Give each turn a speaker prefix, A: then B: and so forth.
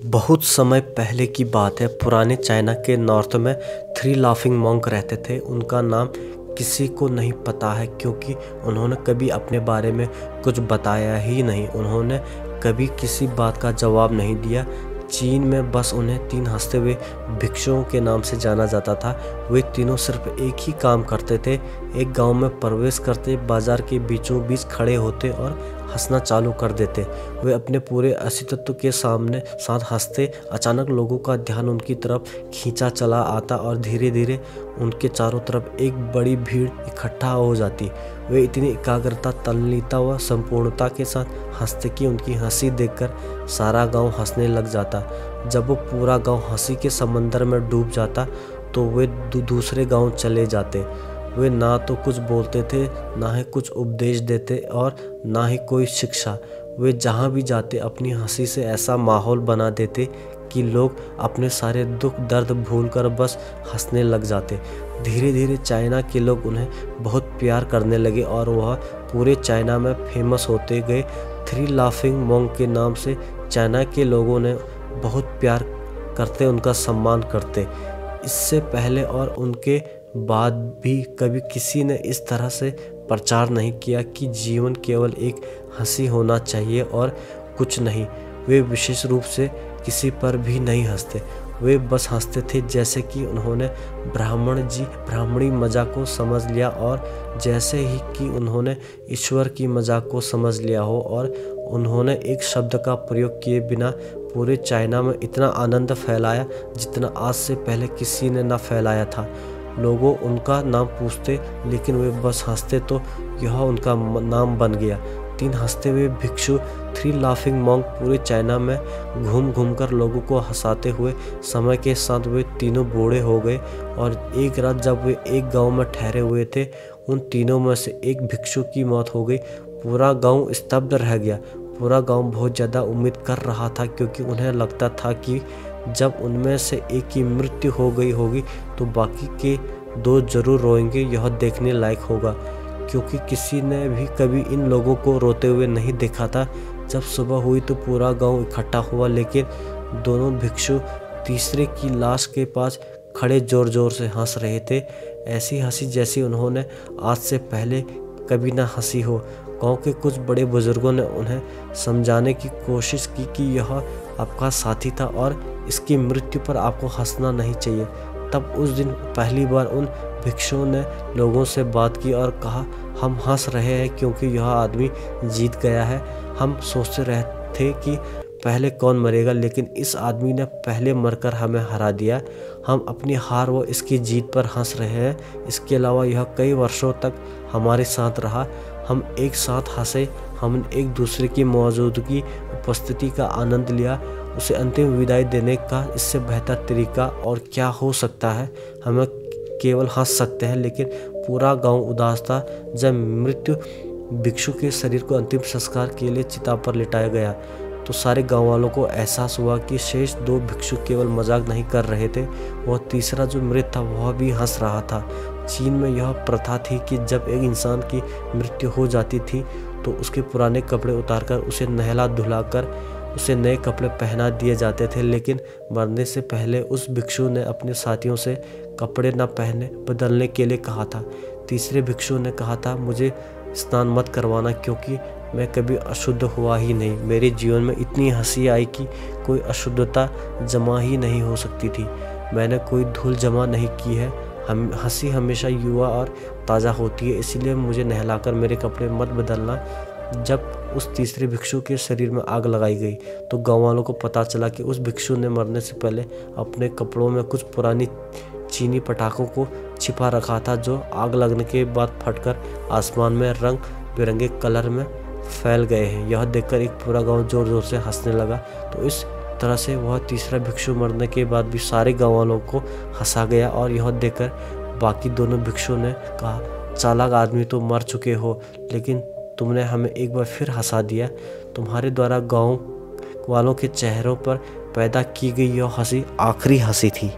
A: बहुत समय पहले की बात है। पुराने चाइना के नॉर्थ में 3 लाफिंग मॉन्क रहते थे। उनका नाम किसी को नहीं पता है क्योंकि उन्होंने कभी अपने बारे में कुछ बताया ही नहीं। उन्होंने कभी किसी बात का जवाब नहीं दिया। चीन में बस उन्हें 3 हंसते हुए भिक्षुओं के नाम से जाना जाता था। वे तीनों सिर्फ एक ही काम करते थे। एक गांव में प्रवेश करते, बाजार के बीचों बीच खड़े होते और हंसना चालू कर देते। वे अपने पूरे अस्तित्व के साथ हंसते। अचानक लोगों का ध्यान उनकी तरफ खींचा चला आता और धीरे धीरे उनके चारों तरफ एक बड़ी भीड़ इकट्ठा हो जाती। वे इतनी एकाग्रता, तल्लीनता व संपूर्णता के साथ हंसते कि उनकी हंसी देखकर सारा गांव हंसने लग जाता। जब वो पूरा गांव हंसी के समंदर में डूब जाता तो वे दूसरे गांव चले जाते। वे ना तो कुछ बोलते थे, ना ही कुछ उपदेश देते और ना ही कोई शिक्षा। वे जहाँ भी जाते अपनी हंसी से ऐसा माहौल बना देते कि लोग अपने सारे दुख दर्द भूलकर बस हंसने लग जाते। धीरे धीरे चाइना के लोग उन्हें बहुत प्यार करने लगे और वह पूरे चाइना में फेमस होते गए। 3 लाफिंग मॉन्क के नाम से चाइना के लोगों ने बहुत प्यार करते, उनका सम्मान करते। इससे पहले और उनके बाद भी कभी किसी ने इस तरह से प्रचार नहीं किया कि जीवन केवल एक हंसी होना चाहिए और कुछ नहीं। वे विशेष रूप से किसी पर भी नहीं हंसते। वे बस हंसते थे जैसे कि उन्होंने ब्राह्मणी मजाक को समझ लिया और जैसे ही कि उन्होंने ईश्वर की मजाक को समझ लिया हो। और उन्होंने एक शब्द का प्रयोग किए बिना पूरे चाइना में इतना आनंद फैलाया जितना आज से पहले किसी ने न फैलाया था। लोगों उनका नाम पूछते लेकिन वे बस हंसते तो यह उनका नाम बन गया। 3 हंसते हुए भिक्षु 3 लाफिंग मॉन्क पूरे चाइना में घूम घूम कर लोगों को हंसाते हुए समय के साथ वे तीनों बूढ़े हो गए। और एक रात जब वे एक गांव में ठहरे हुए थे, उन तीनों में से एक भिक्षु की मौत हो गई। पूरा गांव स्तब्ध रह गया। पूरा गांव बहुत ज़्यादा उम्मीद कर रहा था क्योंकि उन्हें लगता था कि जब उनमें से एक की मृत्यु हो गई होगी तो बाकी के 2 जरूर रोएंगे। यह देखने लायक होगा क्योंकि किसी ने भी कभी इन लोगों को रोते हुए नहीं देखा था। जब सुबह हुई तो पूरा गांव इकट्ठा हुआ, लेकिन दोनों भिक्षु तीसरे की लाश के पास खड़े जोर जोर से हंस रहे थे। ऐसी हंसी जैसी उन्होंने आज से पहले कभी ना हंसी हो। गांव के कुछ बड़े बुजुर्गों ने उन्हें समझाने की कोशिश की कि यह आपका साथी था और इसकी मृत्यु पर आपको हंसना नहीं चाहिए। तब उस दिन पहली बार उन भिक्षुओं ने लोगों से बात की और कहा, हम हंस रहे हैं क्योंकि यह आदमी जीत गया है। हम सोचते रहे थे कि पहले कौन मरेगा, लेकिन इस आदमी ने पहले मरकर हमें हरा दिया। हम अपनी हार व इसकी जीत पर हंस रहे हैं। इसके अलावा यह कई वर्षों तक हमारे साथ रहा। हम एक साथ हंसे, हमने एक दूसरे की मौजूदगी, उपस्थिति का आनंद लिया। उसे अंतिम विदाई देने का इससे बेहतर तरीका और क्या हो सकता है। हमें केवल हंस सकते हैं, लेकिन पूरा गांव उदास था। जब मृत्यु भिक्षु के शरीर को अंतिम संस्कार के लिए चिता पर लिटाया गया तो सारे गांव वालों को एहसास हुआ कि शेष 2 भिक्षु केवल मजाक नहीं कर रहे थे, वह तीसरा जो मृत था वह भी हंस रहा था। चीन में यह प्रथा थी कि जब एक इंसान की मृत्यु हो जाती थी तो उसके पुराने कपड़े उतारकर उसे नहला धुलाकर उसे नए कपड़े पहना दिए जाते थे। लेकिन मरने से पहले उस भिक्षु ने अपने साथियों से कपड़े न पहने बदलने के लिए कहा था। तीसरे भिक्षु ने कहा था, मुझे स्नान मत करवाना क्योंकि मैं कभी अशुद्ध हुआ ही नहीं। मेरे जीवन में इतनी हंसी आई कि कोई अशुद्धता जमा ही नहीं हो सकती थी। मैंने कोई धूल जमा नहीं की है। हंसी हमेशा युवा और ताज़ा होती है, इसलिए मुझे नहलाकर मेरे कपड़े मत बदलना। जब उस तीसरे भिक्षु के शरीर में आग लगाई गई तो गाँव वालों को पता चला कि उस भिक्षु ने मरने से पहले अपने कपड़ों में कुछ पुरानी चीनी पटाखों को छिपा रखा था, जो आग लगने के बाद फटकर आसमान में रंग बिरंगे कलर में फैल गए हैं। यह देखकर एक पूरा गांव जोर जोर से हंसने लगा। तो इस तरह से वह तीसरा भिक्षु मरने के बाद भी सारे गाँव वालों को हंसा गया। और यह देखकर बाकी दोनों भिक्षुओं ने कहा, चालाक आदमी तो मर चुके हो, लेकिन तुमने हमें एक बार फिर हंसा दिया। तुम्हारे द्वारा गाँव वालों के चेहरों पर पैदा की गई यह हंसी आखिरी हंसी थी।